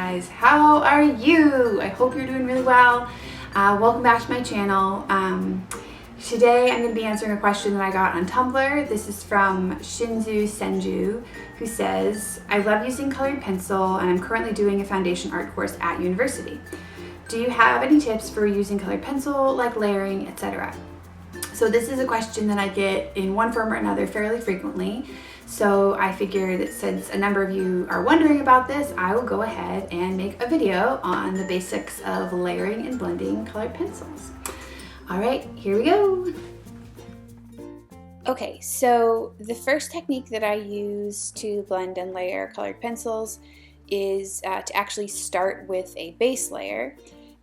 guys, how are you? I hope you're doing really well. Welcome back to my channel. Today I'm going to be answering a question that I got on Tumblr. This is from Shinzu Senju, who says, I love using colored pencil and I'm currently doing a foundation art course at university. Do you have any tips for using colored pencil, like layering, etc.? So this is a question that I get in one form or another fairly frequently. So I figured that since a number of you are wondering about this, I will go ahead and make a video on the basics of layering and blending colored pencils. All right, here we go. Okay, so the first technique that I use to blend and layer colored pencils is to actually start with a base layer.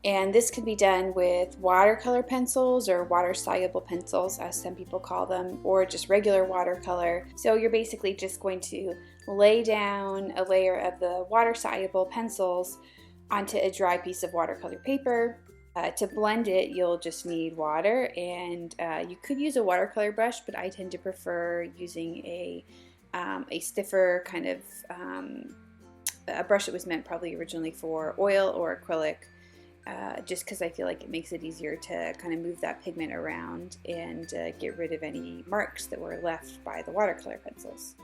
And this can be done with watercolor pencils or water-soluble pencils, as some people call them, or just regular watercolor. So you're basically just going to lay down a layer of the water-soluble pencils onto a dry piece of watercolor paper. To blend it, you'll just need water, and you could use a watercolor brush, but I tend to prefer using a stiffer kind of a brush that was meant probably originally for oil or acrylic. Just because I feel like it makes it easier to kind of move that pigment around and get rid of any marks that were left by the watercolor pencils.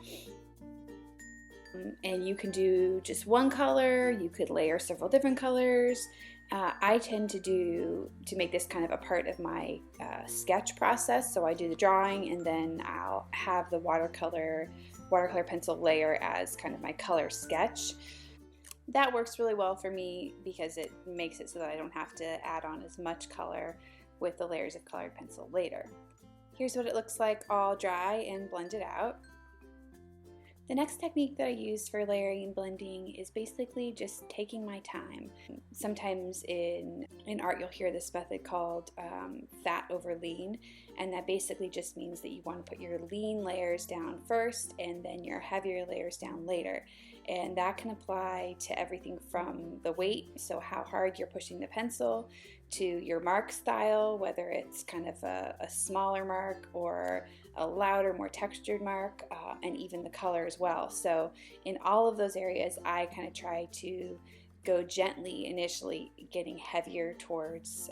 And you can do just one color, you could layer several different colors. I tend to make this kind of a part of my sketch process, so I do the drawing and then I'll have the watercolor pencil layer as kind of my color sketch. That works really well for me because it makes it so that I don't have to add on as much color with the layers of colored pencil later. Here's what it looks like all dry and blended out. The next technique that I use for layering and blending is basically just taking my time. Sometimes in art you'll hear this method called fat over lean, and that basically just means that you want to put your lean layers down first and then your heavier layers down later. And that can apply to everything from the weight, so how hard you're pushing the pencil, to your mark style, whether it's kind of a smaller mark or a louder, more textured mark, and even the color as well. So in all of those areas, I kind of try to go gently initially, getting heavier towards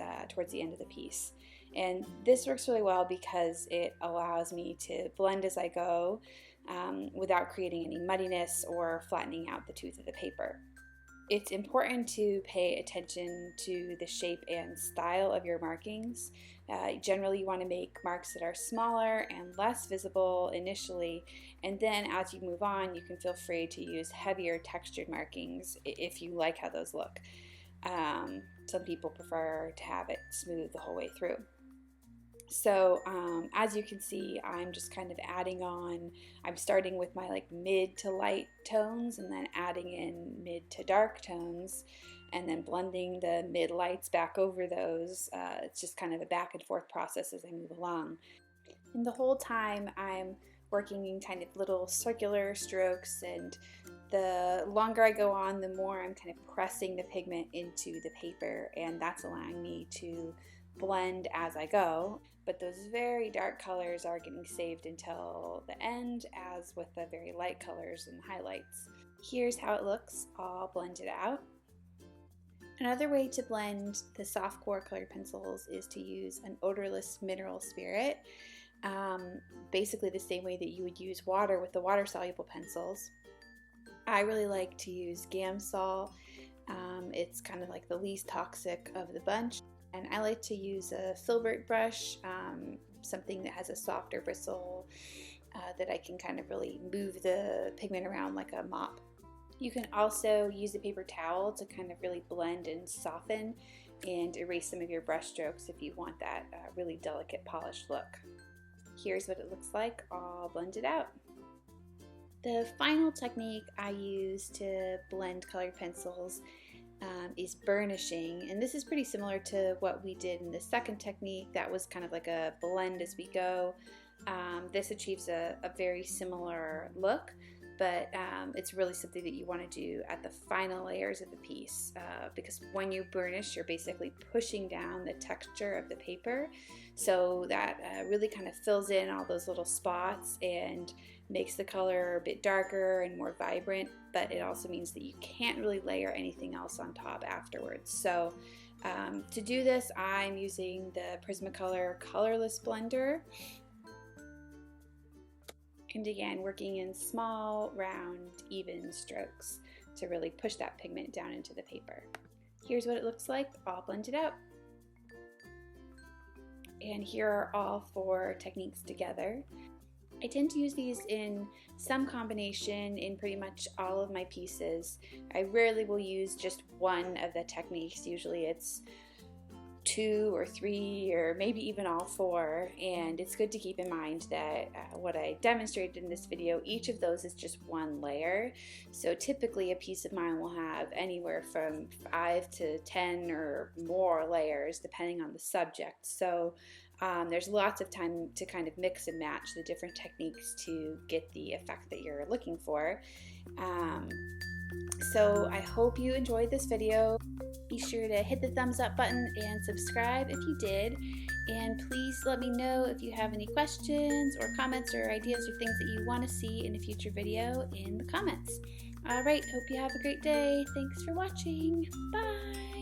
the end of the piece. And this works really well because it allows me to blend as I go without creating any muddiness or flattening out the tooth of the paper. It's important to pay attention to the shape and style of your markings. Generally, you want to make marks that are smaller and less visible initially, and then as you move on, you can feel free to use heavier textured markings if you like how those look. Some people prefer to have it smooth the whole way through. So as you can see, I'm just kind of adding on, I'm starting with my mid to light tones and then adding in mid to dark tones and then blending the mid lights back over those. It's just kind of a back and forth process as I move along. And the whole time I'm working in kind of little circular strokes, and the longer I go on, the more I'm kind of pressing the pigment into the paper, and that's allowing me to blend as I go. But those very dark colors are getting saved until the end, as with the very light colors and highlights. Here's how it looks all blended out. Another way to blend the softcore colored pencils is to use an odorless mineral spirit. Basically the same way that you would use water with the water-soluble pencils. I really like to use Gamsol. It's kind of like the least toxic of the bunch. And I like to use a filbert brush, something that has a softer bristle that I can kind of really move the pigment around like a mop. You can also use a paper towel to kind of really blend and soften and erase some of your brush strokes if you want that really delicate polished look. Here's what it looks like all blended out. The final technique I use to blend colored pencils is burnishing, and this is pretty similar to what we did in the second technique. That was kind of like a blend as we go. This achieves a very similar look, but it's really something that you want to do at the final layers of the piece, because when you burnish, you're basically pushing down the texture of the paper, so that really kind of fills in all those little spots and makes the color a bit darker and more vibrant, but it also means that you can't really layer anything else on top afterwards. So to do this, I'm using the Prismacolor colorless blender, and again, working in small, round, even strokes to really push that pigment down into the paper. Here's what it looks like all blended out. And here are all 4 techniques together. I tend to use these in some combination in pretty much all of my pieces. I rarely will use just one of the techniques. Usually it's 2 or 3 or maybe even all 4, and it's good to keep in mind that what I demonstrated in this video, each of those is just one layer. So typically a piece of mine will have anywhere from 5 to 10 or more layers depending on the subject. So there's lots of time to kind of mix and match the different techniques to get the effect that you're looking for. So I hope you enjoyed this video. Be sure to hit the thumbs up button and subscribe if you did. And please let me know if you have any questions or comments or ideas or things that you want to see in a future video in the comments. All right, hope you have a great day. Thanks for watching. Bye.